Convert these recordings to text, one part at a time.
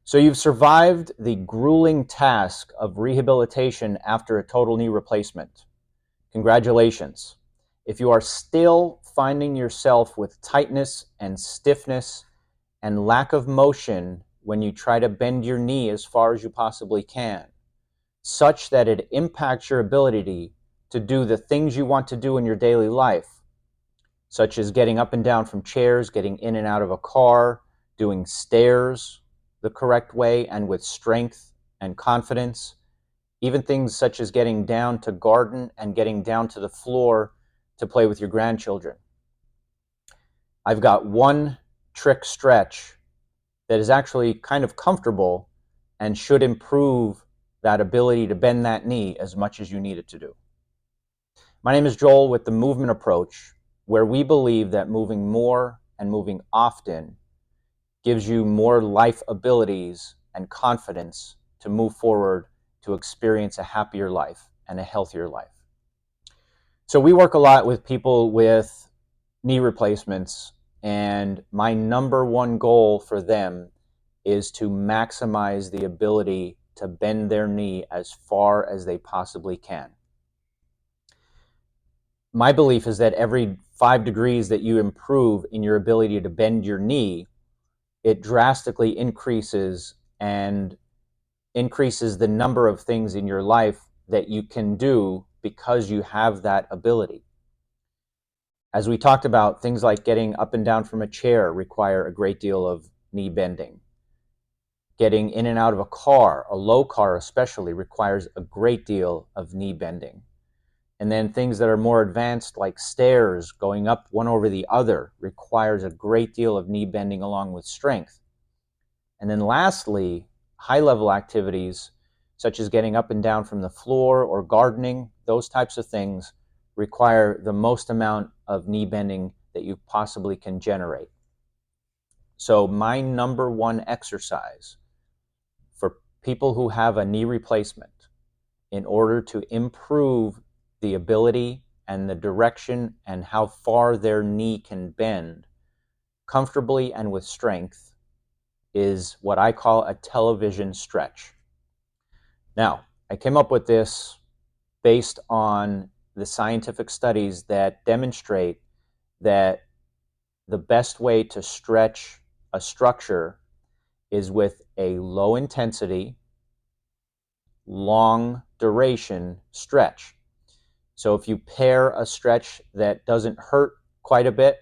So you've survived the grueling task of rehabilitation after a total knee replacement. Congratulations. If you are still finding yourself with tightness and stiffness and lack of motion when you try to bend your knee as far as you possibly can, such that it impacts your ability to do the things you want to do in your daily life, such as getting up and down from chairs, getting in and out of a car, doing stairs the correct way and with strength and confidence, even things such as getting down to garden and getting down to the floor to play with your grandchildren. I've got one trick stretch that is actually kind of comfortable and should improve that ability to bend that knee as much as you need it to do. My name is Joel with the Movement Approach, where we believe that moving more and moving often gives you more life abilities and confidence to move forward to experience a happier life and a healthier life. So we work a lot with people with knee replacements, and my number one goal for them is to maximize the ability to bend their knee as far as they possibly can. My belief is that every 5 degrees that you improve in your ability to bend your knee, it drastically increases the number of things in your life that you can do because you have that ability. As we talked about, things like getting up and down from a chair require a great deal of knee bending. Getting in and out of a car, a low car especially, requires a great deal of knee bending. And then things that are more advanced, like stairs, going up one over the other, requires a great deal of knee bending along with strength. And then lastly, high-level activities, such as getting up and down from the floor or gardening, those types of things require the most amount of knee bending that you possibly can generate. So my number one exercise for people who have a knee replacement in order to improve the ability and the direction and how far their knee can bend comfortably and with strength is what I call a television stretch. Now, I came up with this based on the scientific studies that demonstrate that the best way to stretch a structure is with a low intensity, long duration stretch. So if you pair a stretch that doesn't hurt quite a bit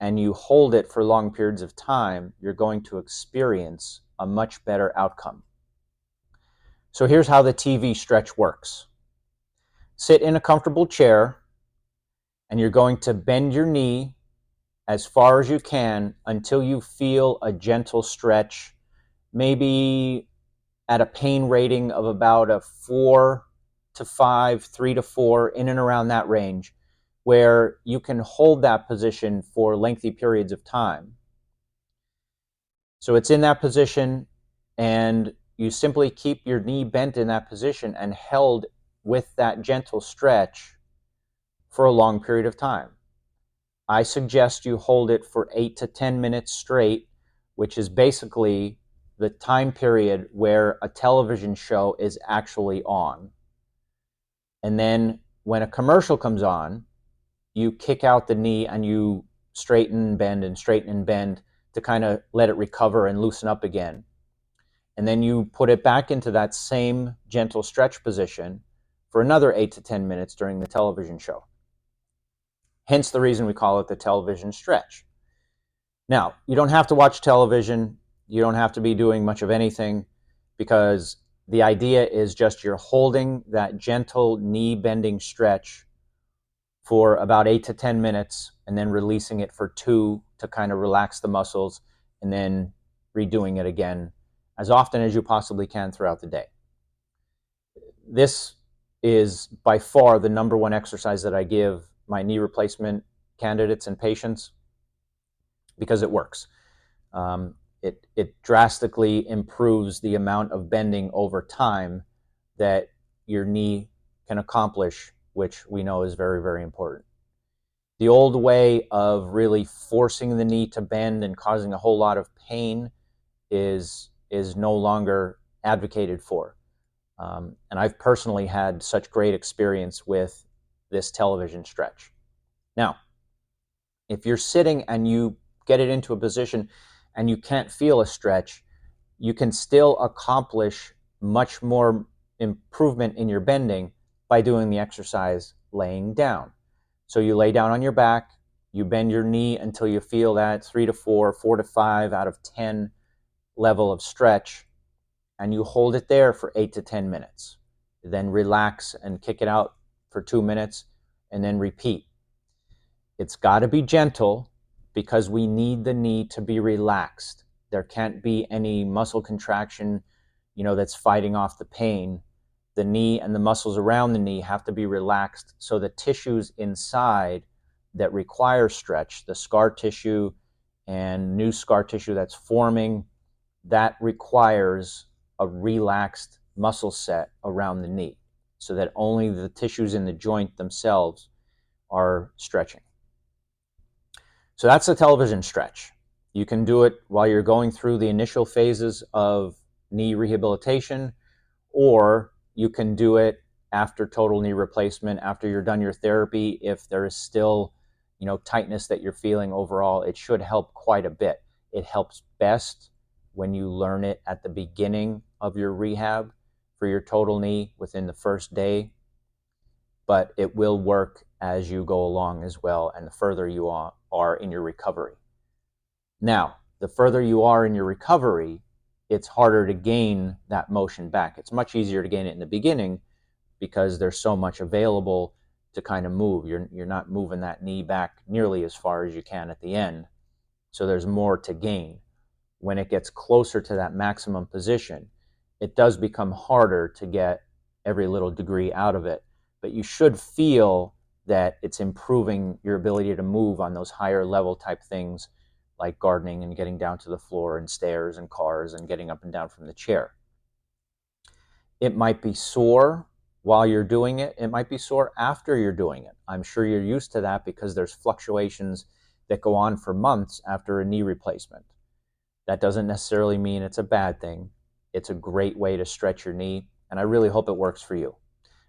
and you hold it for long periods of time, you're going to experience a much better outcome. So here's how the TV stretch works. Sit in a comfortable chair, and you're going to bend your knee as far as you can until you feel a gentle stretch, maybe at a pain rating of about a 4 to 5, 3 to 4, in and around that range, where you can hold that position for lengthy periods of time. So it's in that position, and you simply keep your knee bent in that position and held with that gentle stretch for a long period of time. I suggest you hold it for 8 to 10 minutes straight, which is basically the time period where a television show is actually on. And then when a commercial comes on, you kick out the knee and you straighten and bend and straighten and bend to kind of let it recover and loosen up again. And then you put it back into that same gentle stretch position for another 8 to 10 minutes during the television show. Hence the reason we call it the television stretch. Now, you don't have to watch television. You don't have to be doing much of anything, because the idea is just you're holding that gentle knee bending stretch for about 8 to 10 minutes and then releasing it for 2 to kind of relax the muscles, and then redoing it again as often as you possibly can throughout the day. This is by far the number one exercise that I give my knee replacement candidates and patients because it works. It drastically improves the amount of bending over time that your knee can accomplish, which we know is very, very important. The old way of really forcing the knee to bend and causing a whole lot of pain is is no longer advocated for. And I've personally had such great experience with this television stretch. Now, if you're sitting and you get it into a position and you can't feel a stretch, you can still accomplish much more improvement in your bending by doing the exercise laying down. So you lay down on your back, you bend your knee until you feel that 3 to 4, 4 to 5 out of 10 level of stretch, and you hold it there for 8 to 10 minutes. Then relax and kick it out for 2 minutes, and then repeat. It's got to be gentle because we need the knee to be relaxed. There can't be any muscle contraction, that's fighting off the pain. The knee and the muscles around the knee have to be relaxed so the tissues inside that require stretch, the scar tissue and new scar tissue that's forming, that requires a relaxed muscle set around the knee so that only the tissues in the joint themselves are stretching. So that's a television stretch. You can do it while you're going through the initial phases of knee rehabilitation, or you can do it after total knee replacement, after you're done your therapy. If there is still, tightness that you're feeling overall, it should help quite a bit. It helps best when you learn it at the beginning of your rehab for your total knee within the first day, but it will work as you go along as well and the further you are in your recovery. Now, the further you are in your recovery, it's harder to gain that motion back. It's much easier to gain it in the beginning because there's so much available to kind of move. You're not moving that knee back nearly as far as you can at the end, so there's more to gain. When it gets closer to that maximum position, it does become harder to get every little degree out of it, but you should feel that it's improving your ability to move on those higher level type things like gardening and getting down to the floor and stairs and cars and getting up and down from the chair. It might be sore while you're doing it. It might be sore after you're doing it. I'm sure you're used to that because there's fluctuations that go on for months after a knee replacement. That doesn't necessarily mean it's a bad thing. It's a great way to stretch your knee, and I really hope it works for you.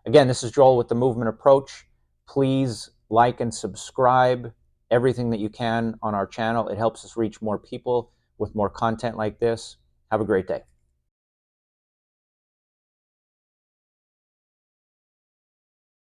Again, this is Joel with the Movement Approach. Please like and subscribe everything that you can on our channel. It helps us reach more people with more content like this. Have a great day.